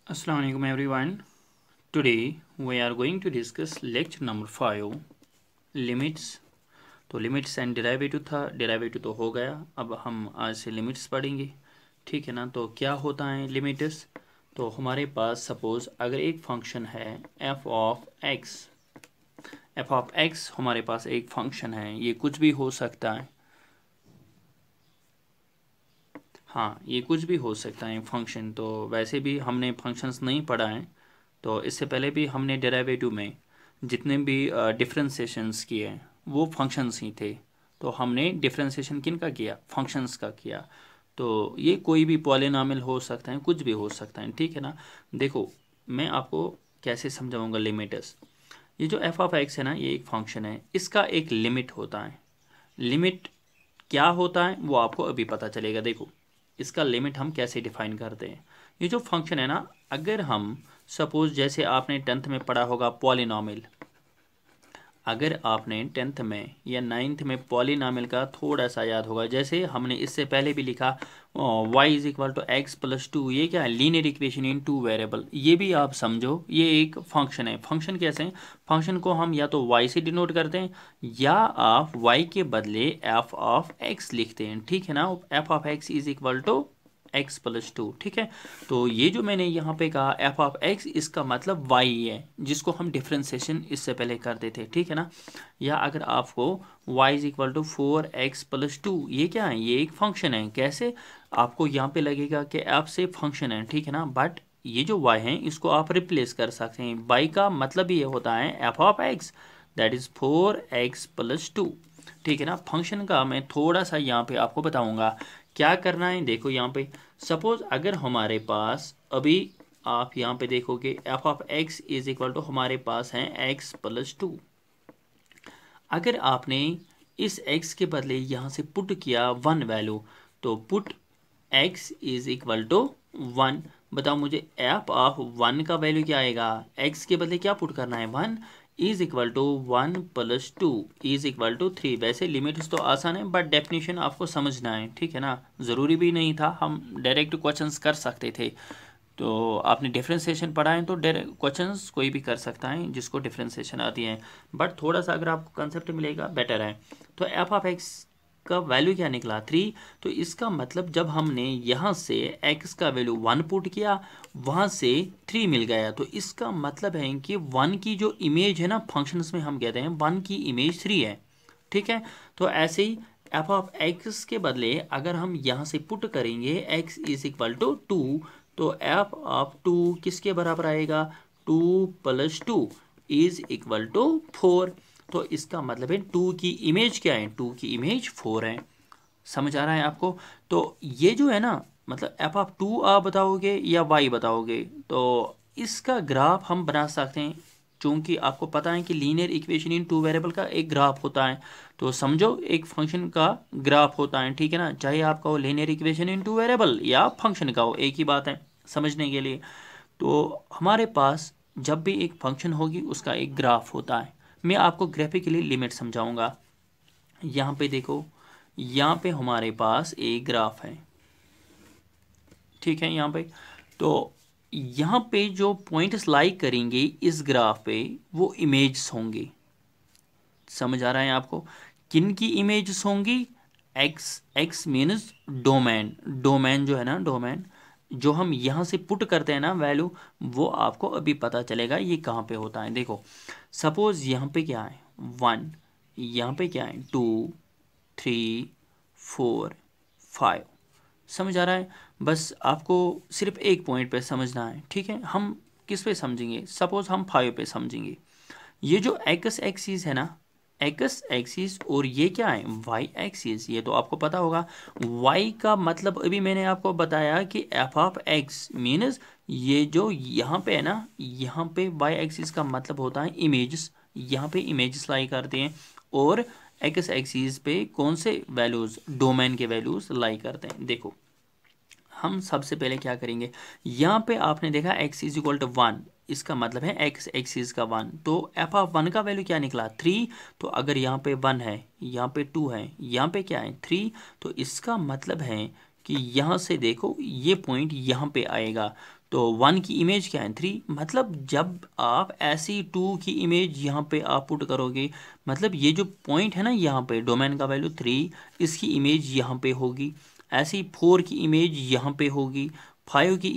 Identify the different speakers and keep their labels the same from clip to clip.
Speaker 1: Assalamu alaikum everyone. Today we are going to discuss lecture number 5 limits. तो limits and derivative था, derivative तो हो गया। अब हम आज से लिमिट्स पढ़ेंगे, ठीक है ना। तो क्या होता है लिमिट्स? तो हमारे पास सपोज अगर एक फंक्शन है एफ ऑफ एक्स हमारे पास एक फंक्शन है, ये कुछ भी हो सकता है। हाँ, ये कुछ भी हो सकता है फंक्शन। तो वैसे भी हमने फंक्शंस नहीं पढ़ा है, तो इससे पहले भी हमने डेरिवेटिव में जितने भी डिफरेंशिएशंस किए हैं वो फंक्शंस ही थे। तो हमने डिफरेंशिएशन किन का किया? फंक्शंस का किया। तो ये कोई भी पॉलिनॉमियल हो सकता है, कुछ भी हो सकता है, ठीक है ना। देखो मैं आपको कैसे समझाऊंगा लिमिट्स। ये जो एफ ऑफ एक्स है ना, ये एक फंक्शन है, इसका एक लिमिट होता है। लिमिट क्या होता है वो आपको अभी पता चलेगा। देखो इसका लिमिट हम कैसे डिफाइन करते हैं। ये जो फंक्शन है ना, अगर हम सपोज जैसे आपने 10th में पढ़ा होगा पॉलिनॉमियल, अगर आपने 10th में या 9th में पॉलिनॉमियल का थोड़ा सा याद होगा, जैसे हमने इससे पहले भी लिखा y is equal to x plus two, ये क्या है? Linear equation in two variable. ये भी आप समझो ये एक फंक्शन है। फंक्शन कैसे हैं? फंक्शन को हम या तो y से डिनोट करते हैं या आप y के बदले f ऑफ x लिखते हैं, ठीक है ना। f of x is equal to x plus two, ठीक है। तो ये जो मैंने यहाँ पे कहा एफ ऑफ एक्स, इसका मतलब वाई है, जिसको हम डिफ्रेंसिएशन इससे पहले करते थे, ठीक है ना। या अगर आपको y is equal to 4x plus two, ये क्या है? ये एक फंक्शन है। कैसे? आपको यहाँ पे लगेगा कि एफ से फंक्शन है, ठीक है ना, बट ये जो y है इसको आप रिप्लेस कर सकते हैं। y का मतलब ये होता है f of x, that is 4x plus two, ठीक है ना। फंक्शन का मैं थोड़ा सा यहाँ पे आपको बताऊंगा क्या करना है। देखो यहाँ पे सपोज अगर हमारे पास अभी आप यहाँ पे देखोगे f of x is equal to हमारे पास है एक्स प्लस टू। अगर आपने इस x के बदले यहाँ से पुट किया 1 वैल्यू, तो put x is equal to 1। बताओ मुझे एफ ऑफ 1 का वैल्यू क्या आएगा? x के बदले क्या पुट करना है? 1 is equal to 1 plus two is equal to 3। वैसे लिमिट्स तो आसान है बट डेफिनेशन आपको समझना है, ठीक है ना। ज़रूरी भी नहीं था, हम डायरेक्ट क्वेश्चंस कर सकते थे। तो आपने डिफ्रेंसिएशन पढ़ा है तो क्वेश्चंस कोई भी कर सकता है जिसको डिफ्रेंसिएशन आती है, बट थोड़ा सा अगर आपको कंसेप्ट मिलेगा बेटर है। तो एफ ऑफ एक्स का वैल्यू क्या निकला? 3। तो इसका मतलब जब हमने यहाँ से x का वैल्यू 1 पुट किया, वहाँ से 3 मिल गया, तो इसका मतलब है कि 1 की जो इमेज है ना, फंक्शंस में हम कहते हैं 1 की इमेज 3 है, ठीक है। तो ऐसे ही एफ ऑफ एक्स के बदले अगर हम यहाँ से पुट करेंगे x इज इक्वल टू 2, तो एफ ऑफ 2 किसके बराबर आएगा? 2 plus two is equal to 4। तो इसका मतलब है 2 की इमेज क्या है? 2 की इमेज 4 है। समझ आ रहा है आपको? तो ये जो है ना, मतलब एफ ऑफ 2 आप बताओगे या y बताओगे, तो इसका ग्राफ हम बना सकते हैं। चूंकि आपको पता है कि linear equation in two variable का एक ग्राफ होता है, तो समझो एक फंक्शन का ग्राफ होता है, ठीक है ना। चाहे आपका हो linear equation in two variable या फंक्शन का हो, एक ही बात है समझने के लिए। तो हमारे पास जब भी एक फंक्शन होगी उसका एक ग्राफ होता है। मैं आपको ग्राफिकली लिमिट समझाऊंगा। यहाँ पे देखो, यहाँ पे हमारे पास एक ग्राफ है, ठीक है। यहाँ पे तो यहाँ पे जो पॉइंट्स लाई करेंगे इस ग्राफ पे वो इमेज होंगे। समझ आ रहा है आपको? किन की इमेज होंगी? X means domain. डोमेन जो है ना, डोमेन जो हम यहाँ से पुट करते हैं ना वैल्यू, वो आपको अभी पता चलेगा ये कहाँ पे होता है। देखो सपोज यहाँ पे क्या है? 1, यहाँ पे क्या है? 2, 3, 4, 5। समझ आ रहा है? बस आपको सिर्फ एक पॉइंट पे समझना है, ठीक है। हम किस पे समझेंगे? सपोज हम 5 पे समझेंगे। ये जो एक्स एक्सिस है ना, एक्स एक्सिस, और ये क्या है? Y axis. ये तो आपको पता होगा। वाई का मतलब अभी मैंने आपको बताया कि एफ ऑफ एक्स मीन्स ये जो यहाँ पे है ना, यहाँ पे वाई एक्सिस का मतलब होता है इमेजेस। यहाँ पे इमेजेस लाई करते हैं, और एक्स एक्सिस पे कौन से वैल्यूज? डोमेन के वैल्यूज लाई करते हैं। देखो हम सबसे पहले क्या करेंगे, यहाँ पे आपने देखा x इज इक्वल टू 1, इसका मतलब है x एक्सिस का 1। तो एफ ऑफ 1 का वैल्यू क्या निकला? 3। तो अगर यहाँ पे 1 है, यहाँ पे 2 है, यहाँ पे क्या है? 3। तो इसका मतलब है कि यहाँ से देखो ये पॉइंट यहाँ पे आएगा। तो 1 की इमेज क्या है 3, मतलब जब आप ऐसी 2 की इमेज यहाँ पे आप पुट करोगे, मतलब ये जो पॉइंट है ना यहाँ पे डोमेन का वैल्यू 3, इसकी इमेज यहाँ पे होगी। ऐसी 4 की इमेज यहाँ पे होगी। 5 की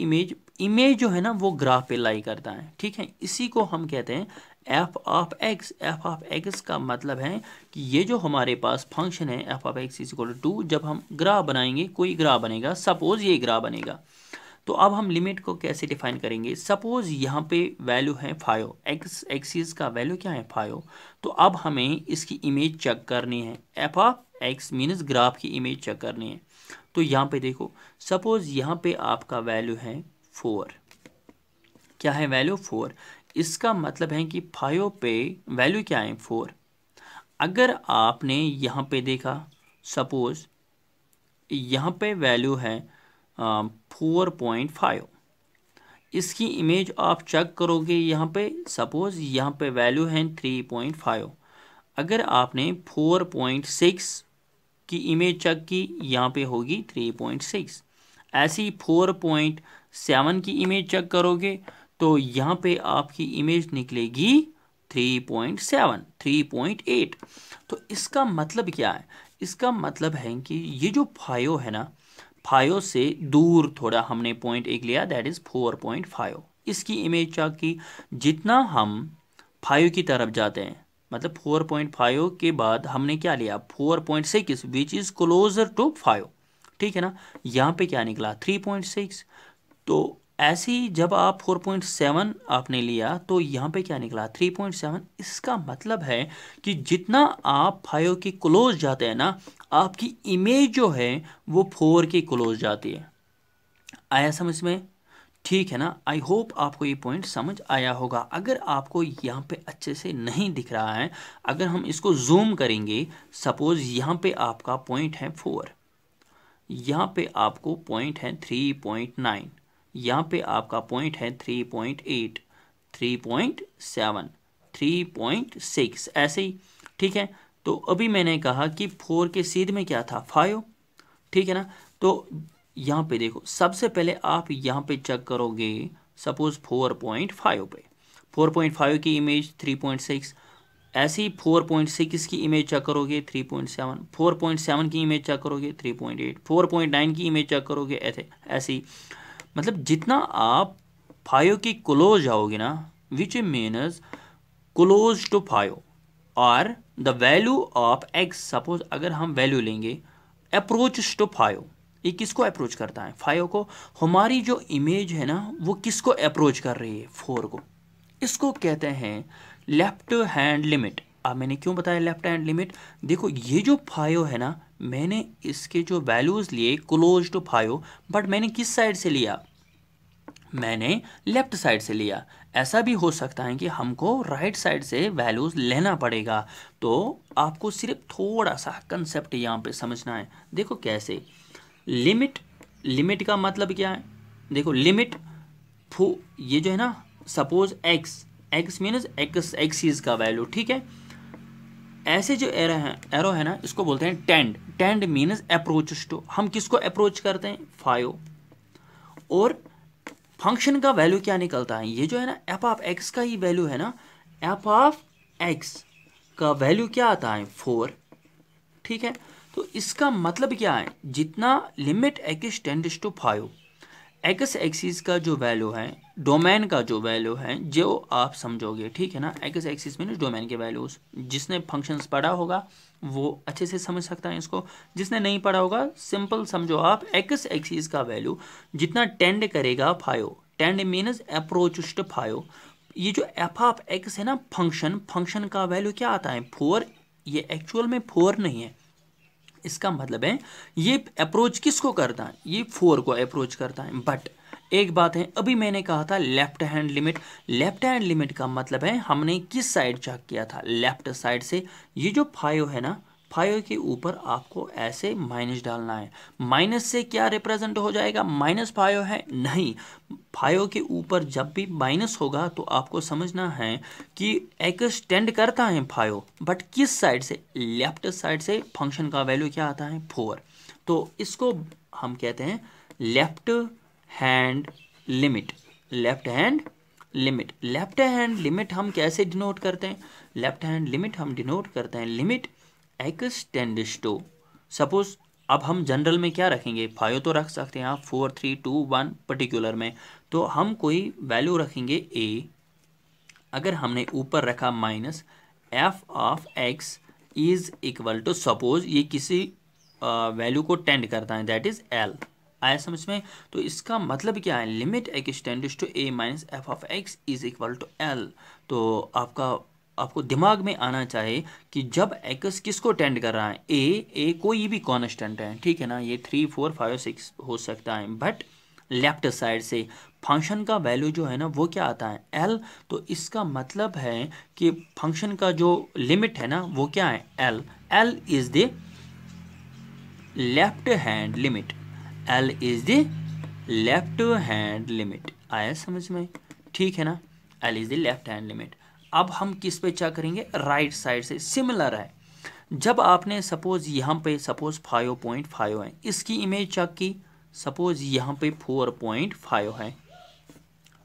Speaker 1: इमेज जो है ना वो ग्राफ पे लाई करता है, ठीक है। इसी को हम कहते हैं f of x. F of x का मतलब है कि ये जो हमारे पास फंक्शन है f of x is equal to 2, जब हम ग्राफ बनाएंगे, कोई ग्राफ बनेगा, सपोज ये ग्राफ बनेगा, तो अब हम लिमिट को कैसे डिफाइन करेंगे। सपोज यहाँ पे वैल्यू है 5, एक्स एक्सिस का वैल्यू क्या है 5, तो अब हमें इसकी इमेज चेक करनी है। F of x means graph की इमेज चेक करनी है। तो यहाँ पे देखो, सपोज यहाँ पे आपका वैल्यू है 4, क्या है वैल्यू 4, इसका मतलब है कि 5 पे वैल्यू क्या है 4। अगर आपने यहाँ पे देखा, सपोज यहाँ पे वैल्यू है 4.5, इसकी इमेज आप चेक करोगे यहाँ पे, सपोज यहाँ पे वैल्यू है 3.5। अगर आपने 4.6 की इमेज चेक की, यहाँ पे होगी 3.6। ऐसी 4.7 की इमेज चेक करोगे तो यहाँ पे आपकी इमेज निकलेगी 3.7, 3.8। तो इसका मतलब क्या है, इसका मतलब है कि ये जो 5 है ना, 5 से दूर थोड़ा हमने पॉइंट एक लिया, दैट इज 4.5। इसकी इमेज चेक की, जितना हम 5 की तरफ जाते हैं, मतलब 4.5 के बाद हमने क्या लिया 4.6 विच इज क्लोजर टू 5, ठीक है ना। यहाँ पे क्या निकला 3.6। तो ऐसे ही जब आप 4.7 आपने लिया तो यहाँ पे क्या निकला 3.7। इसका मतलब है कि जितना आप 5 के क्लोज जाते हैं ना, आपकी इमेज जो है वो 4 के क्लोज जाती है। आया समझ में, ठीक है ना। आई होप आपको ये पॉइंट समझ आया होगा। अगर आपको यहाँ पे अच्छे से नहीं दिख रहा है, अगर हम इसको जूम करेंगे, सपोज यहाँ पे आपका पॉइंट है 4, यहाँ पे आपको पॉइंट है 3.9, यहाँ पे आपका पॉइंट है 3.8, 3.7, 3.6, ऐसे ही, ठीक है। तो अभी मैंने कहा कि 4 के सीध में क्या था 5, ठीक है ना। तो यहाँ पे देखो, सबसे पहले आप यहाँ पे चेक करोगे, सपोज 4.5 पे, 4.5 की इमेज 3.6, ऐसे ही 4.6 की इमेज चेक करोगे 3.7, 4.7 की इमेज चेक करोगे 3.8, 4.9 की इमेज चेक करोगे ऐसे ही। मतलब जितना आप 5 की क्लोज जाओगे ना, विच मीन्स क्लोज टू 5, और the value of x, suppose अगर हम वैल्यू लेंगे अप्रोच टू 5, ये किसको अप्रोच करता है 5 को। हमारी जो इमेज है ना वो किसको अप्रोच कर रही है 4 को। इसको कहते हैं लेफ्ट हैंड लिमिट। अब मैंने क्यों बताया लेफ्ट हैंड लिमिट, देखो ये जो 5 है ना, मैंने इसके जो वैल्यूज लिए क्लोज टू 5, बट मैंने किस साइड से लिया, मैंने लेफ्ट साइड से लिया। ऐसा भी हो सकता है कि हमको राइट साइड से वैल्यूज लेना पड़ेगा। तो आपको सिर्फ थोड़ा सा कंसेप्ट यहाँ पे समझना है। देखो कैसे, लिमिट, लिमिट का मतलब क्या है, देखो लिमिट, ये जो है ना, suppose x, x means x axis का वैल्यू, ठीक है। ऐसे जो एरो है ना, इसको बोलते हैं tend. Tend means approach to, हम किसको अप्रोच करते हैं 5। और फंक्शन का वैल्यू क्या निकलता है, ये जो है ना एफ ऑफ एक्स का ही वैल्यू है ना, एफ ऑफ एक्स का वैल्यू क्या आता है 4, ठीक है। तो इसका मतलब क्या है, जितना limit x tends to 5, x axis का जो वैल्यू है, डोमेन का जो वैल्यू है, जो आप समझोगे, ठीक है ना। एक्स एक्सिस मीन डोमेन के वैल्यूज, जिसने फंक्शंस पढ़ा होगा वो अच्छे से समझ सकता है इसको, जिसने नहीं पढ़ा होगा सिंपल समझो आप, एक्स एक्सिस का वैल्यू जितना टेंड करेगा 5, टेंड मीन्स अप्रोच टू 5, ये जो एफ ऑफ एक्स है ना फंक्शन, फंक्शन का वैल्यू क्या आता है 4। ये एक्चुअल में 4 नहीं है, इसका मतलब है ये अप्रोच किसको करता है, ये 4 को अप्रोच करता है। बट एक बात है, अभी मैंने कहा था left hand limit. Left hand limit का मतलब है हमने किस साइड चेक किया था, लेफ्ट साइड से। ये जो 5 है ना, 5 के ऊपर आपको ऐसे माइनस डालना है। माइनस से क्या रिप्रेजेंट हो जाएगा, -5 है नहीं, 5 के ऊपर जब भी माइनस होगा तो आपको समझना है कि एक्सटेंड करता है 5, बट किस साइड से, लेफ्ट साइड से। फंक्शन का वैल्यू क्या आता है 4। तो इसको हम कहते हैं left hand limit, left hand limit. Left hand limit हम कैसे डिनोट करते हैं? लेफ्ट हैंड लिमिट हम डिनोट करते हैं limit x tends to, suppose अब हम जनरल में क्या रखेंगे, 5 तो रख सकते हैं आप, 4 3 2 1 पर्टिकुलर में, तो हम कोई वैल्यू रखेंगे a। अगर हमने ऊपर रखा minus f of x is equal to, suppose ये किसी वैल्यू को टेंड करता है, दैट इज एल। आया समझ में? तो इसका मतलब क्या है, limit x tends to a minus f of x is equal to L. तो आपको दिमाग में आना चाहिए कि जब x किसको टेंड कर रहा है, a कोई भी कांस्टेंट है, ठीक है ना, ये 3 4 5 6 हो सकता है, बट लेफ्ट साइड से फंक्शन का वैल्यू जो है ना वो क्या आता है, एल। तो इसका मतलब है कि फंक्शन का जो लिमिट है ना वो क्या है, L. L is the left hand limit, L is the left hand limit. आया समझ में? ठीक है ना, L is the left hand limit. अब हम किस पे चेक करेंगे, राइट साइड से। सिमिलर है, जब आपने सपोज यहाँ पे सपोज 5.5 है, इसकी इमेज चेक की, सपोज यहाँ पे 4.5 है।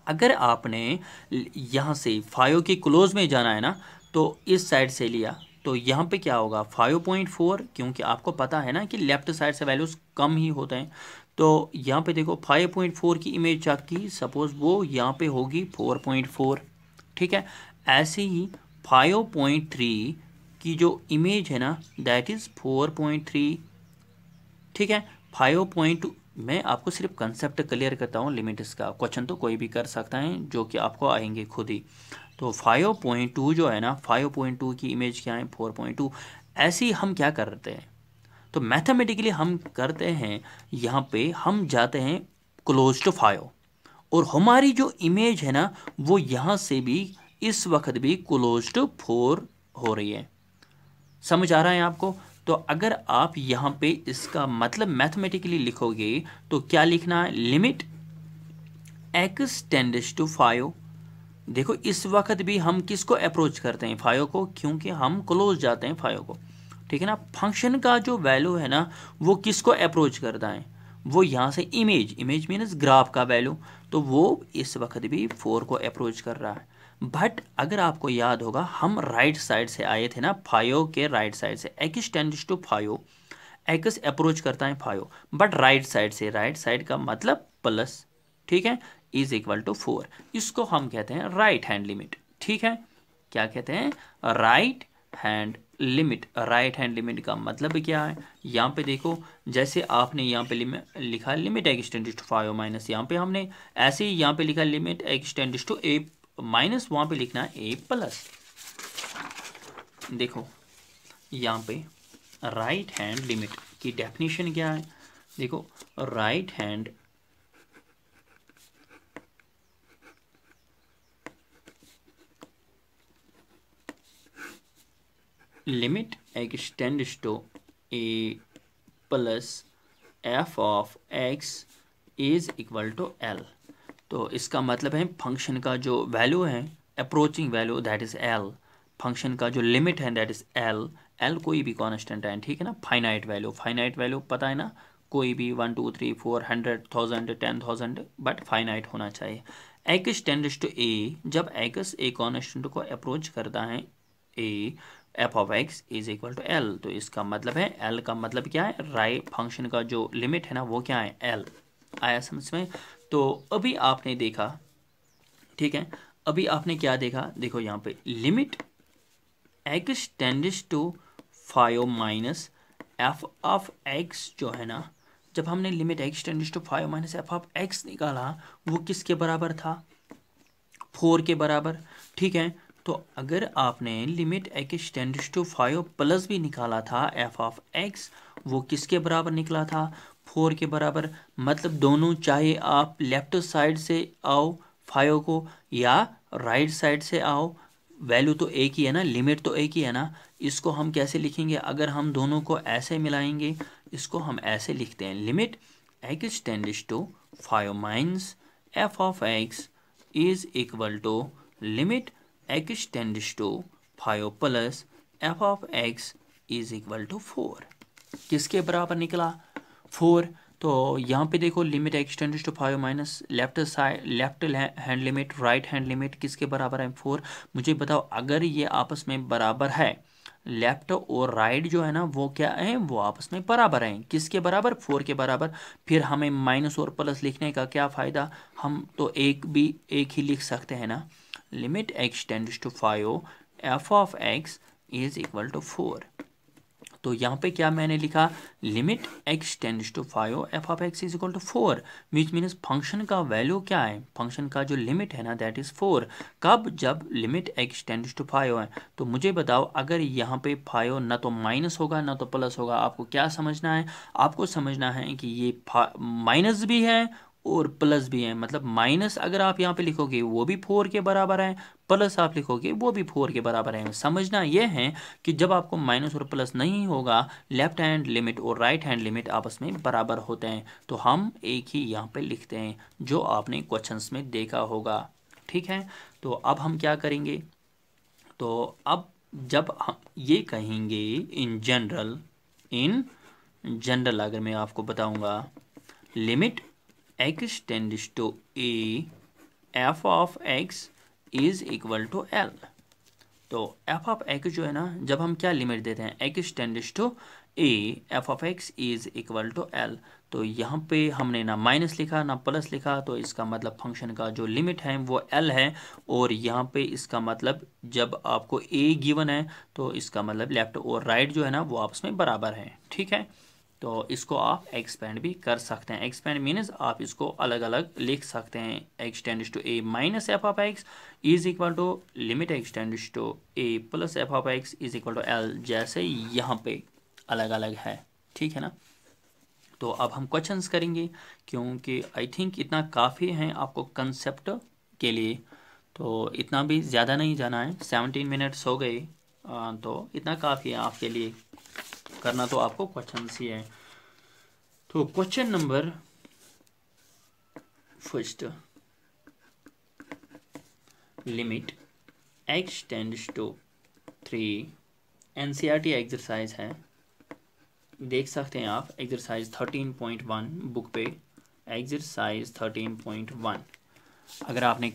Speaker 1: अगर आपने यहाँ से 5 के क्लोज में जाना है ना, तो इस साइड से लिया, तो यहाँ पे क्या होगा 5.4, क्योंकि आपको पता है ना कि लेफ्ट साइड से वैल्यूज कम ही होते हैं। तो यहाँ पे देखो 5.4 की इमेज चेक की, सपोज वो यहाँ पे होगी 4.4, ठीक है। ऐसे ही 5.3 की जो इमेज है ना दैट इज 4.3, ठीक है। 5.2, मैं आपको सिर्फ कंसेप्ट क्लियर करता हूँ लिमिट्स का, क्वेश्चन तो कोई भी कर सकता है जो कि आपको आएंगे खुद ही। तो 5.2 जो है ना, 5.2 की इमेज क्या है 4.2। ऐसे ही हम क्या करते हैं, तो मैथमेटिकली हम करते हैं, यहाँ पे हम जाते हैं क्लोज टू 5, और हमारी जो इमेज है ना वो यहाँ से भी इस वक्त भी क्लोज टू 4 हो रही है। समझ आ रहा है आपको? तो अगर आप यहाँ पे इसका मतलब मैथमेटिकली लिखोगे तो क्या लिखना है, लिमिट एक्स टेंड्स टू 5। देखो इस वक्त भी हम किसको अप्रोच करते हैं, 5 को, क्योंकि हम क्लोज जाते हैं 5 को, ठीक है ना। फंक्शन का जो वैल्यू है ना वो किसको अप्रोच करता है, वो यहाँ से इमेज मीन्स ग्राफ का वैल्यू, तो वो इस वक्त भी 4 को अप्रोच कर रहा है। बट अगर आपको याद होगा हम राइट साइड से आए थे ना, 5 के राइट साइड से, x tends to 5, x approach करता है 5, बट राइट साइड से, राइट साइड का मतलब प्लस, ठीक है, इज इक्वल टू 4। इसको हम कहते हैं राइट हैंड लिमिट, ठीक है। क्या कहते हैं, right hand limit. Right hand limit का मतलब क्या है, यहाँ पे देखो, जैसे आपने यहाँ पे लिखा limit x tends to 5 minus, यहाँ पे हमने ऐसे ही यहाँ पे लिखा limit x tends to a minus, वहाँ पे लिखना है a प्लस। देखो यहाँ पे राइट हैंड लिमिट की डेफिनेशन क्या है, देखो right hand limit x tends to a plus f of x is equal to L. तो इसका मतलब है फंक्शन का जो वैल्यू है, approaching value that is L, function का जो लिमिट है दैट इज एल। एल कोई भी कांस्टेंट है, ठीक है ना, फाइनाइट वैल्यू पता है ना, कोई भी 1 2 3 4 100 1000 10,000, बट फाइनाइट होना चाहिए। एक्स टेंड्स टू ए, जब एक्स ए कांस्टेंट को अप्रोच करता है a, f of x is equal to L. तो इसका मतलब है, एल का मतलब क्या है, राइट फंक्शन का जो लिमिट है ना वो क्या है, एल। आया समझ में? तो अभी आपने देखा, ठीक है, अभी आपने क्या देखा, देखो यहाँ पे limit x tends to 5 minus f of x जो है ना, जब हमने limit x tends to 5 minus f of x निकाला, वो किसके बराबर था, 4 के बराबर, ठीक है। तो अगर आपने limit x tends to 5 plus भी निकाला था एफ ऑफ एक्स, वो किसके बराबर निकला था, 4 के बराबर। मतलब दोनों, चाहे आप लेफ्ट साइड से आओ 5 को या राइट साइड से आओ, वैल्यू तो एक ही है ना, लिमिट तो एक ही है ना। इसको हम कैसे लिखेंगे, अगर हम दोनों को ऐसे मिलाएंगे, इसको हम ऐसे लिखते हैं, limit x tends to 5 minus f of x is equal to limit x tends to 5 plus f of x is equal to 4। किसके बराबर निकला, 4। तो यहाँ पे देखो limit x tends to 5 minus left hand limit right hand limit किसके बराबर है 4। मुझे बताओ अगर ये आपस में बराबर है, लेफ्ट और राइट जो है ना वो क्या है, वो आपस में बराबर हैं। किसके बराबर, 4 के बराबर। फिर हमें माइनस और प्लस लिखने का क्या फ़ायदा, हम तो एक ही लिख सकते हैं ना। Limit x tends to 5 f of x is equal to 4। तो यहाँ पे क्या मैंने लिखा, limit x tends to 5 f of x is equal to 4, which means function का वैल्यू क्या है, फंक्शन का जो लिमिट है ना दैट इज 4। कब, जब लिमिट एक्स टेंड्स टू 5 है। तो मुझे बताओ अगर यहाँ पे 5 ना तो माइनस होगा ना तो प्लस होगा, आपको क्या समझना है, आपको समझना है कि ये माइनस भी है और प्लस भी है। मतलब माइनस अगर आप यहाँ पे लिखोगे वो भी 4 के बराबर है, प्लस आप लिखोगे वो भी 4 के बराबर है। समझना यह है कि जब आपको माइनस और प्लस नहीं होगा, लेफ्ट हैंड लिमिट और राइट हैंड लिमिट आपस में बराबर होते हैं। तो हम एक ही यहाँ पे लिखते हैं जो आपने क्वेश्चंस में देखा होगा। ठीक है, तो अब हम क्या करेंगे, तो अब जब हम ये कहेंगे इन जनरल अगर मैं आपको बताऊंगा limit x tends to a f of x is equal to L. तो एफ ऑफ एक्स जो है ना, जब हम क्या लिमिट देते हैं, x tends to a f of x is equal to L. तो यहाँ पे हमने ना माइनस लिखा ना प्लस लिखा, तो इसका मतलब फंक्शन का जो लिमिट है वो एल है। और यहाँ पे इसका मतलब जब आपको ए गिवन है तो इसका मतलब लेफ्ट और राइट जो है ना वो आपस में बराबर है। ठीक है, तो इसको आप एक्सपेंड भी कर सकते हैं। एक्सपेंड मीन्स आप इसको अलग अलग लिख सकते हैं। X tends to a minus f of x is equal to limit x tends to a plus f of x is equal to L, जैसे यहाँ पे अलग अलग है। ठीक है ना, तो अब हम क्वेश्चंस करेंगे क्योंकि आई थिंक इतना काफ़ी है आपको कंसेप्ट के लिए। तो इतना भी ज़्यादा नहीं जाना है, 17 मिनट्स हो गए, तो इतना काफ़ी है आपके लिए। करना तो आपको क्वेश्चंस ही है। तो question number first, limit x tends to 3, NCERT exercise है, देख सकते हैं आप एक्सरसाइज 13.1 बुक पे, एक्सरसाइज 13.1। अगर आपने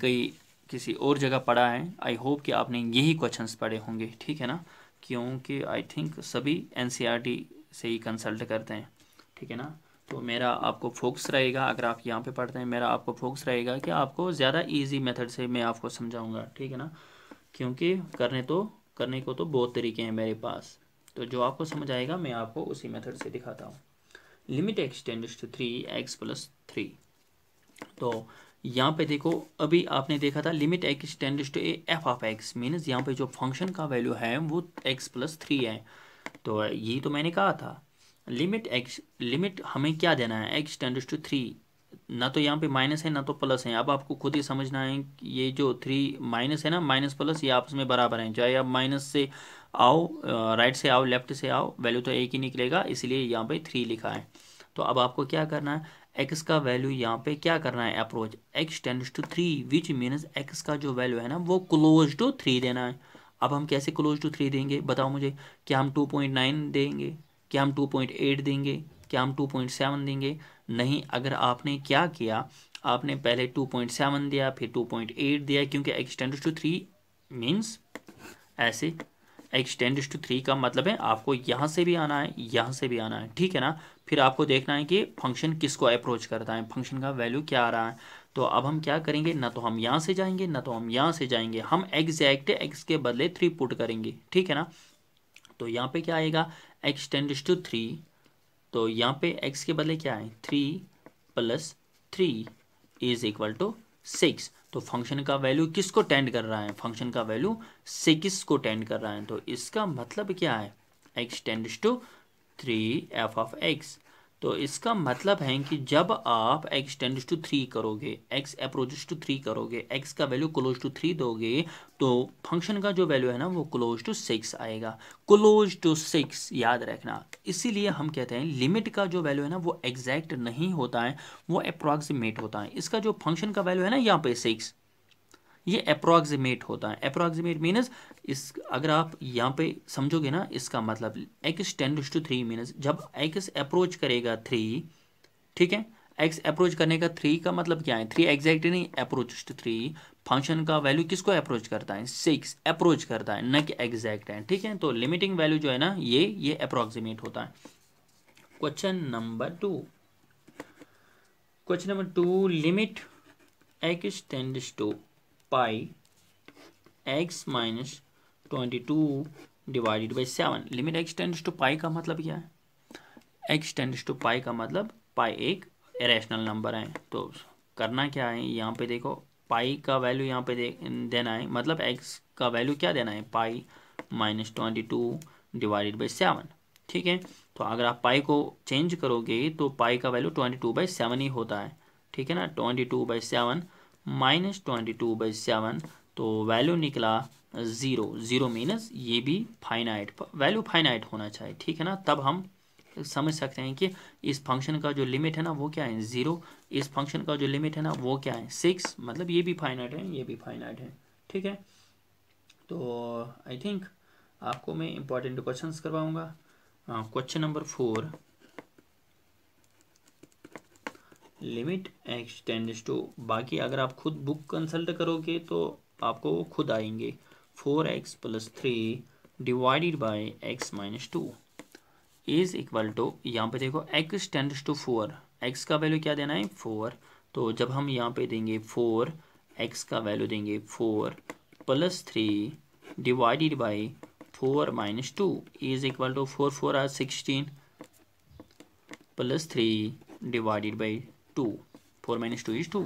Speaker 1: किसी और जगह पढ़ा है, आई होप कि आपने यही क्वेश्चंस पढ़े होंगे। ठीक है ना, क्योंकि आई थिंक सभी एनसीईआरटी से ही कंसल्ट करते हैं। ठीक है ना, तो मेरा आपको फोकस रहेगा, अगर आप यहाँ पे पढ़ते हैं मेरा आपको फोकस रहेगा कि आपको ज़्यादा इजी मेथड से मैं आपको समझाऊंगा। ठीक है ना, क्योंकि करने को तो बहुत तरीके हैं मेरे पास, तो जो आपको समझ आएगा मैं आपको उसी मेथड से दिखाता हूँ। Limit x tends to 3 x plus 3। तो यहाँ पे देखो अभी आपने देखा था limit x tends to a f of x, means यहाँ पे जो फंक्शन का वैल्यू है वो एक्स प्लस 3 है। तो यही तो मैंने कहा था, लिमिट हमें क्या देना है, एक्स टेंड्स टू 3। ना तो यहाँ पे माइनस है ना तो प्लस है। अब आपको खुद ही समझना है कि ये जो 3 माइनस है ना, माइनस प्लस ये आपस में बराबर हैं। चाहे आप माइनस से आओ, राइट से आओ, लेफ्ट से आओ, वैल्यू तो एक ही निकलेगा, इसलिए यहाँ पे 3 लिखा है। तो अब आपको क्या करना है, एक्स का वैल्यू यहाँ पे क्या करना है, approach x tends to 3 which means x का जो वैल्यू है ना वो क्लोज टू 3 देना है। अब हम कैसे क्लोज टू 3 देंगे बताओ मुझे, क्या हम 2.9 देंगे, क्या हम 2.8 देंगे, क्या हम 2.7 देंगे? नहीं, अगर आपने क्या किया, आपने पहले 2.7 दिया फिर 2.8 दिया, क्योंकि एक्स टेंड्स टू 3 मीन्स ऐसे एक्स टेंड्स टू 3 का मतलब है आपको यहाँ से भी आना है, यहाँ से भी आना है। ठीक है ना, फिर आपको देखना है कि फंक्शन किसको अप्रोच करता है, फंक्शन का वैल्यू क्या आ रहा है। तो अब हम क्या करेंगे, ना तो हम यहाँ से जाएंगे ना तो हम यहाँ से जाएंगे, हम एग्जैक्ट एक्स के बदले 3 पुट करेंगे। ठीक है ना, तो यहाँ पे क्या आएगा, एक्स टेंड्स टू 3, तो यहाँ पे एक्स के बदले क्या है 3 प्लस 3 इज इक्वल टू 6। तो फंक्शन का वैल्यू किसको टेंड कर रहा है, फंक्शन का वैल्यू 6 को टेंड कर रहा है। तो इसका मतलब क्या है, x tends to 3 f of x. तो इसका मतलब है कि जब आप एक्स टेंड्स टू 3 करोगे, एक्स अप्रोचेस टू 3 करोगे, एक्स का वैल्यू क्लोज टू 3 दोगे, तो फंक्शन का जो वैल्यू है ना वो क्लोज टू 6 आएगा। क्लोज टू 6 याद रखना, इसीलिए हम कहते हैं लिमिट का जो वैल्यू है ना वो एग्जैक्ट नहीं होता है, वो अप्रॉक्सीमेट होता है। इसका जो फंक्शन का वैल्यू है ना यहाँ पे 6, ये अप्रॉक्सीमेट होता है। अप्रॉक्सीमेट मीनस इस, अगर आप यहाँ पे समझोगे ना, इसका मतलब एक्स टेंड्स टू 3 मीनस जब एक्स अप्रोच करेगा 3, ठीक है। x अप्रोच करने का 3 का मतलब क्या है, 3 एग्जैक्ट नहीं, अप्रोच टू 3। फंक्शन का वैल्यू किसको अप्रोच करता है, 6 अप्रोच करता है, न कि एग्जैक्ट है। ठीक है, तो लिमिटिंग वैल्यू जो है ना ये अप्रोक्सीमेट होता है। Question number 2, limit x tends to pi x minus 22 divided by 7। Limit x tends to pi का मतलब क्या है, x टेंड्स टू पाई का मतलब पाई एक इरेशनल नंबर है। तो करना क्या है, यहाँ पे देखो पाई का वैल्यू यहाँ पे देना है, मतलब x का वैल्यू क्या देना है, पाई माइनस 22 डिवाइडेड बाई 7। ठीक है, तो अगर आप पाई को चेंज करोगे तो पाई का वैल्यू 22/7 ही होता है। ठीक है ना, 22/7 माइनस 22/7, तो वैल्यू निकला 0 मीनस ये भी फाइनाइट, वैल्यू फाइनाइट होना चाहिए। ठीक है ना, तब हम समझ सकते हैं कि इस फंक्शन का जो लिमिट है ना वो क्या है, 0। इस फंक्शन का जो लिमिट है ना वो क्या है, 6, मतलब ये भी फाइनाइट है, ये भी फाइनाइट है। ठीक है, तो आई थिंक आपको मैं इंपॉर्टेंट क्वेश्चंस करवाऊंगा। Question number 4, limit x tends to, बाकी अगर आप खुद बुक कंसल्ट करोगे तो आपको वो खुद आएंगे, 4x + 3 divided by x minus 2 is equal to, यहाँ पे देखो x टेंड्स टू 4, x का वैल्यू क्या देना है 4, तो जब हम यहाँ पे देंगे 4, x का वैल्यू देंगे 4 + 3 divided by 4 minus 2 is equal to 4 4 are 16 + 3 divided by 2, 4 minus 2 is 2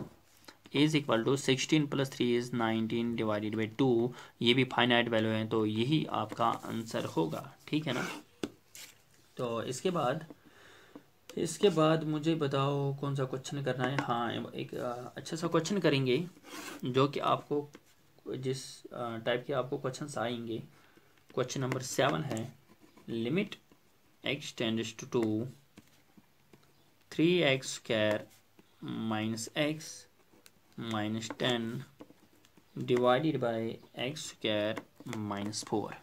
Speaker 1: is equal to 16 + 3 is 19 divided by 2। ये भी फाइनाइट वैल्यू है, तो यही आपका आंसर होगा। ठीक है ना, तो इसके बाद मुझे बताओ कौन सा क्वेश्चन करना है। हाँ, एक अच्छा सा क्वेश्चन करेंगे जो कि आपको जिस टाइप के आपको क्वेश्चंस आएंगे। क्वेश्चन नंबर 7 है, limit x tends to 3x² minus x minus 10 divided by x² minus 4।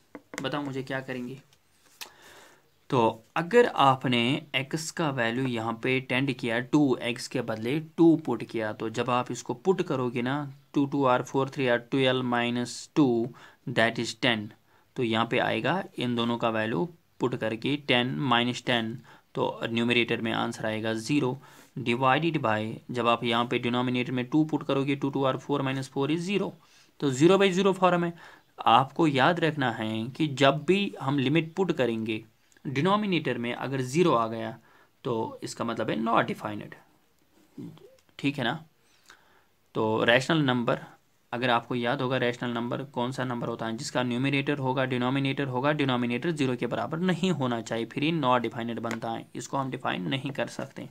Speaker 1: बताओ मुझे क्या करेंगे। तो अगर आपने x का वैल्यू यहाँ पे टेंड किया 2x के बदले 2 पुट किया, तो जब आप इसको पुट करोगे ना, 2 2 are 4 3 are 12 minus 2 that is 10, तो यहाँ पे आएगा इन दोनों का वैल्यू पुट करके 10 माइनस 10, तो न्यूमरेटर में आंसर आएगा 0 डिवाइडेड बाय, जब आप यहाँ पे डिनोमिनेटर में 2 पुट करोगे 2 2 आर 4 माइनस 4 इज 0, तो 0/0 फॉर्म है। आपको याद रखना है कि जब भी हम लिमिट पुट करेंगे डिनोमिनेटर में अगर 0 आ गया तो इसका मतलब है नॉट डिफाइनेड। ठीक है ना, तो रैशनल नंबर, अगर आपको याद होगा रैशनल नंबर कौन सा नंबर होता है, जिसका न्यूमरेटर होगा डिनोमिनेटर 0 के बराबर नहीं होना चाहिए, फिर ही नॉट डिफाइनेड बनता है, इसको हम डिफाइन नहीं कर सकते।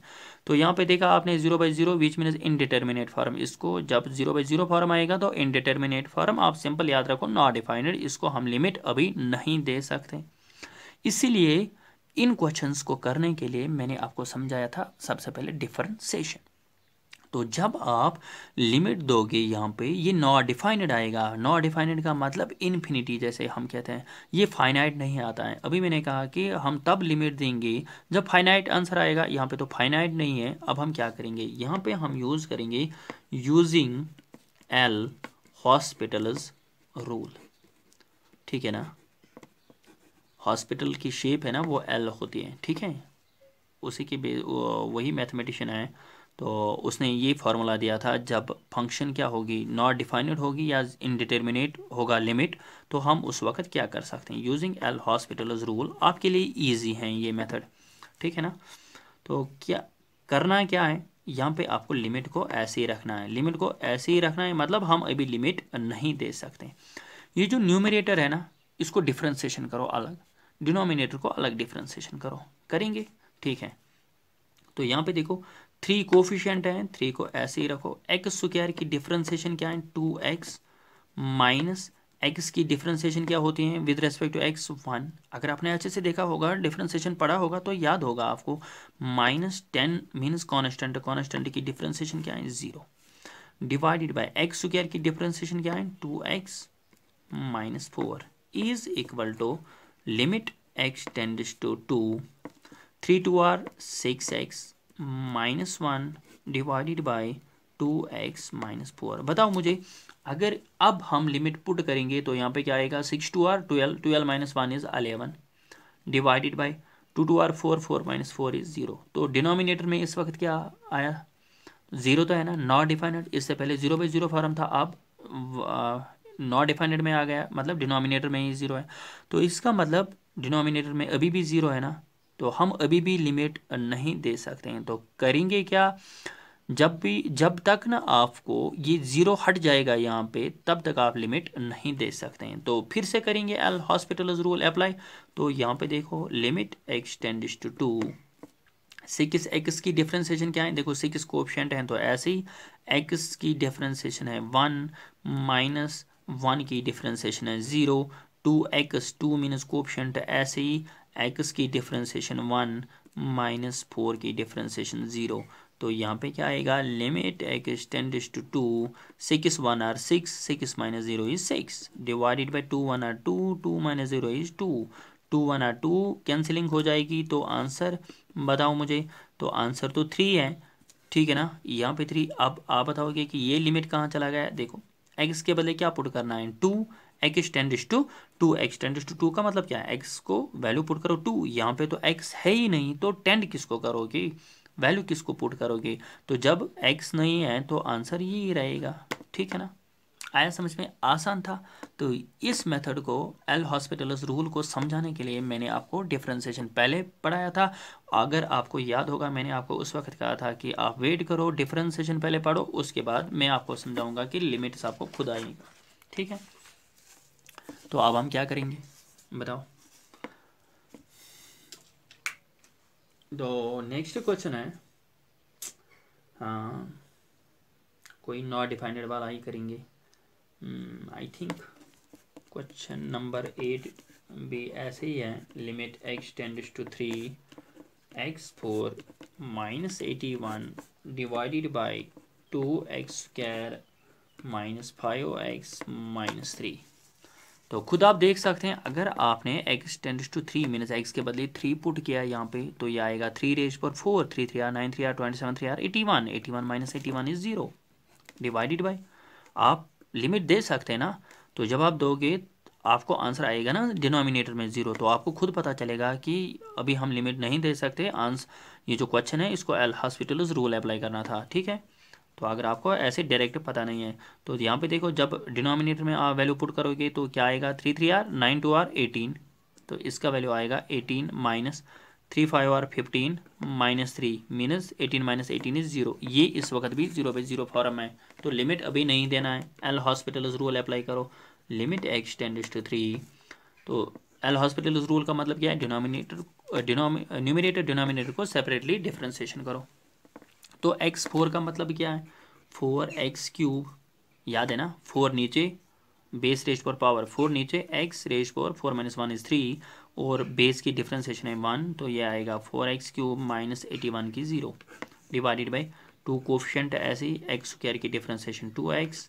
Speaker 1: तो यहाँ पे देखा आपने 0/0 बीच में इनडिटर्मिनेट फॉर्म, इसको जब 0/0 फॉर्म आएगा तो इनडिटर्मिनेट फॉर्म, आप सिंपल याद रखो नॉट डिफाइनेड, इसको हम लिमिट अभी नहीं दे सकते। इसीलिए इन क्वेश्चंस को करने के लिए मैंने आपको समझाया था सबसे पहले डिफरेंशिएशन। तो जब आप लिमिट दोगे यहाँ पे ये नॉट डिफाइनेड आएगा, नॉट डिफाइनेड का मतलब इन्फिनिटी, जैसे हम कहते हैं ये फाइनाइट नहीं आता है। अभी मैंने कहा कि हम तब लिमिट देंगे जब फाइनाइट आंसर आएगा, यहाँ पे तो फाइनाइट नहीं है। अब हम क्या करेंगे, यहाँ पे हम यूज़ करेंगे यूजिंग एल हॉस्पिटल्स रूल। ठीक है ना, हॉस्पिटल की शेप है ना वो एल होती है। ठीक है, उसी की वही मैथमेटिशियन है, तो उसने ये फार्मूला दिया था, जब फंक्शन क्या होगी नॉट डिफाइनेड होगी या इनडिटर्मिनेट होगा लिमिट, तो हम उस वक्त क्या कर सकते हैं, यूजिंग एल हॉस्पिटल्स रूल। आपके लिए इजी है ये मेथड। ठीक है ना, तो क्या करना क्या है, यहाँ पे आपको लिमिट को ऐसे ही रखना है, लिमिट को ऐसे ही रखना है, मतलब हम अभी लिमिट नहीं दे सकते। ये जो न्यूमरेटर है ना इसको डिफ्रेंसिएशन करो अलग, डिनोमिनेटर को अलग डिफ्रेंसिएशन करो, करेंगे। ठीक है, तो यहाँ पे देखो 3 कोफिशिएंट है, 3 को ऐसे ही रखो। x² की डिफ्रेंसिएशन क्या है 2x माइनस x की डिफ्रेंसिएशन क्या होती है विद रेस्पेक्ट टू x 1। अगर आपने अच्छे से देखा होगा डिफ्रेंसिएशन पढ़ा होगा तो याद होगा आपको, -10 मीन्स कॉन्स्टेंट, कॉन्स्टेंट की डिफ्रेंसिएशन क्या है 0 डिवाइडेड बाय x² की डिफ्रेंसिएशन क्या है 2x minus 4 is equal to limit x tends to 2, 3 2 are 6x -1 divided by 2x minus 4। बताओ मुझे, अगर अब हम लिमिट पुट करेंगे तो यहाँ पे क्या आएगा, 6 2 r 12, 12 minus 1 is 11 divided by 2 2 r 4, 4 minus 4 is 0। तो डिनोमिनेटर में इस वक्त क्या आया, 0 तो है ना, नॉट डिफाइनेड। इससे पहले 0/0 फॉर्म था, अब नॉट डिफाइनेड में आ गया, मतलब डिनोमिनेटर में ही 0 है। तो इसका मतलब डिनोमिनेटर में अभी भी 0 है ना, तो हम अभी भी लिमिट नहीं दे सकते हैं। तो करेंगे क्या, जब तक ना आपको ये 0 हट जाएगा यहाँ पे, तब तक आप लिमिट नहीं दे सकते हैं। तो फिर से करेंगे एल हॉस्पिटल्स रूल अप्लाई। तो यहाँ पे देखो, limit x tends to 2, 6 x की डिफ्रेंसिएशन क्या है, देखो 6 कोएफिशिएंट हैं, तो ऐसे ही x की डिफ्रेंसिएशन है 1, माइनस 1 की डिफ्रेंसिएशन है 0, 2x, 2 मीनस कोएफिशिएंट, ऐसे ही x की डिफ्रेंसिएशन 1, माइनस 4 की डिफ्रेंसिएशन 0। तो यहाँ पे क्या आएगा, limit x tends to 2, 6 1 are 6, 6 minus 0 is 6 divided by 2 1 are 2, 2 minus 0 is 2, 2 1 are 2 cancelling हो जाएगी। तो आंसर बताओ मुझे, तो आंसर तो 3 है, ठीक है ना, यहाँ पे 3। अब आप बताओगे कि ये लिमिट कहाँ चला गया, देखो x के बदले क्या पुट करना है, 2, x tends to 2, x tends to 2 का मतलब क्या है, x को वैल्यू पुट करो 2, यहाँ पे तो x है ही नहीं, तो टेंड किसको करोगे, वैल्यू किसको पुट करोगे। तो जब x नहीं है तो आंसर यही रहेगा, ठीक है ना। आया समझ में, आसान था। तो इस मेथड को, एल हॉस्पिटल्स रूल को समझाने के लिए मैंने आपको डिफरेंशिएशन पहले पढ़ाया था। अगर आपको याद होगा, मैंने आपको उस वक्त कहा था कि आप वेट करो, डिफरेंशिएशन पहले पढ़ो, उसके बाद मैं आपको समझाऊंगा कि लिमिट्स आपको खुद आएगा, ठीक है। तो अब हम क्या करेंगे बताओ। तो नेक्स्ट क्वेश्चन है, हाँ कोई नॉट डिफाइंड वाला ही करेंगे। आई थिंक क्वेश्चन नंबर 8 भी ऐसे ही है, limit x tends to 3, x4 minus 81 divided by 2x² minus 5x minus 3। तो खुद आप देख सकते हैं, अगर आपने x tends to 3 minus x के बदले 3 पुट किया यहाँ पे, तो ये आएगा 3^4, 3 3 r 9, 3 r 27, 3 r 81, 81 minus 81 is 0 divided by, आप लिमिट दे सकते हैं ना, तो जब आप दोगे आपको आंसर आएगा ना डिनोमिनेटर में 0, तो आपको खुद पता चलेगा कि अभी हम लिमिट नहीं दे सकते। आंसर, ये जो क्वेश्चन है इसको एल हॉस्पिटल्स रूल अप्लाई करना था, ठीक है। तो अगर आपको ऐसे डायरेक्ट पता नहीं है, तो यहाँ पे देखो, जब डिनोमिनेटर में आप वैल्यू पुट करोगे तो क्या आएगा, 3 3 r 9 2 r 18, तो इसका वैल्यू आएगा 18 minus 3 5 r 15 minus 3 मीनस 18 minus 18 is 0। ये इस वक्त भी 0/0 फॉर्म है, तो लिमिट अभी नहीं देना है, एल हॉस्पिटल्स रूल अप्लाई करो, लिमिट x टेंड्स टू 3। तो एल हॉस्पिटल्स रूल का मतलब क्या है, न्यूमिनेटर डिनोमिनेटर को सेपरेटली डिफ्रेंसिएशन करो। तो x4 का मतलब क्या है, 4x³ याद है ना, 4 नीचे, बेस रेज पर पावर 4 नीचे, x रेज पर 4 माइनस 1 इज 3, और बेस की डिफ्रेंसिएशन है 1, तो ये आएगा 4x³ माइनस 81 की 0 डिवाइडेड बाई 2 कोफिशेंट, ऐसे ही x² की डिफ्रेंसिएशन 2x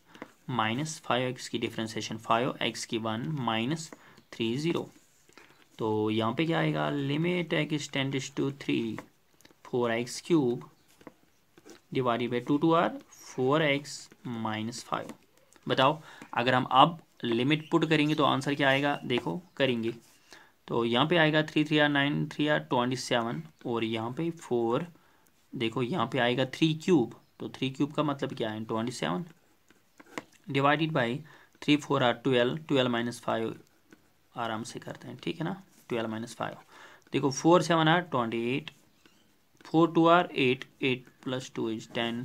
Speaker 1: माइनस 5x की डिफ्रेंसिएशन 5x की 1 माइनस 3 0। तो यहाँ पे क्या आएगा, limit x tends to 3, 4x³ divided by 2 2 r 4x minus 5। बताओ, अगर हम अब लिमिट पुट करेंगे तो आंसर क्या आएगा, देखो करेंगे, तो यहाँ पे आएगा 3 3 r 9, 3 r 27, और यहाँ पे 4, देखो यहाँ पे आएगा 3³ तो 3³ का मतलब क्या है, 27 डिवाइडेड बाई 3 4 r 12, 12 माइनस 5 आराम से करते हैं, ठीक है ना, 12 माइनस 5, देखो 4 7 r 28, 4 2 r 8, 8 plus 2 is 10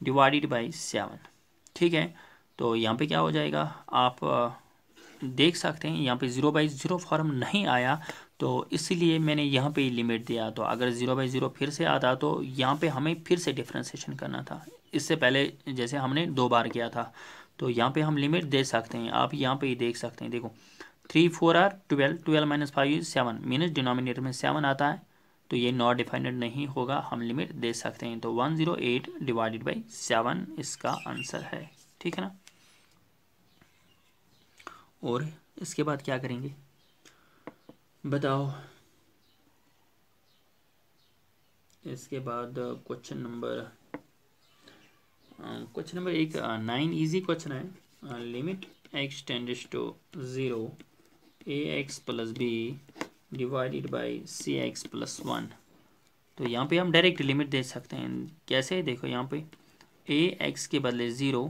Speaker 1: divided by 7, ठीक है। तो यहाँ पे क्या हो जाएगा, आप देख सकते हैं यहाँ पे 0/0 फॉर्म नहीं आया, तो इसीलिए मैंने यहाँ पे लिमिट दिया। तो अगर 0/0 फिर से आता तो यहाँ पे हमें फिर से डिफ्रेंसिएशन करना था, इससे पहले जैसे हमने 2 बार किया था। तो यहाँ पे हम लिमिट दे सकते हैं, आप यहाँ पे ही देख सकते हैं, देखो 3 4 r 12, 12 माइनस 5 इज 7 मीनस डिनोमिनेटर में 7 आता है, तो ये नॉट डिफाइंड नहीं होगा, हम लिमिट दे सकते हैं। तो 108 डिवाइडेड बाई 7 इसका आंसर है, ठीक है ना। और इसके बाद क्या करेंगे बताओ। इसके बाद क्वेश्चन नंबर एक 9 इजी क्वेश्चन है। Limit x tends to 0 ax plus b divided by c x plus 1। तो यहाँ पे हम डायरेक्ट लिमिट दे सकते हैं। कैसे? देखो यहाँ पे ax के बदले 0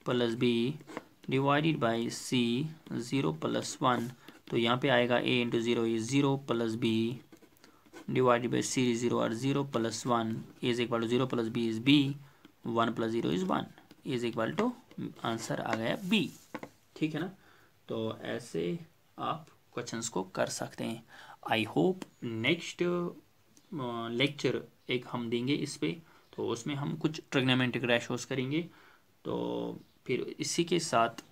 Speaker 1: plus b divided by c 0 plus 1। तो यहाँ पे आएगा a into 0 is 0 plus b divided by c 0 और 0 plus 1 is equal to 0 plus b is b 1 plus 0 is 1 is equal to answer आ गया बी। ठीक है ना? तो ऐसे आप क्वेश्चंस को कर सकते हैं। आई होप नेक्स्ट लेक्चर एक हम देंगे इस पे, तो उसमें हम कुछ ट्रिग्नोमेट्रिक रेशोस करेंगे। तो फिर इसी के साथ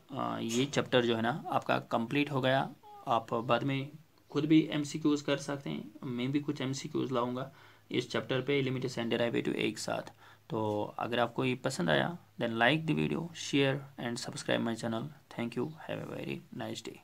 Speaker 1: ये चैप्टर जो है ना आपका कंप्लीट हो गया। आप बाद में खुद भी एमसीक्यूज कर सकते हैं। मैं भी कुछ एमसीक्यूज लाऊंगा इस चैप्टर पे, लिमिट्स एंड डेरिवेटिव एक साथ। तो अगर आपको ये पसंद आया then like the video, share and subscribe my channel. Thank you, have a very nice day.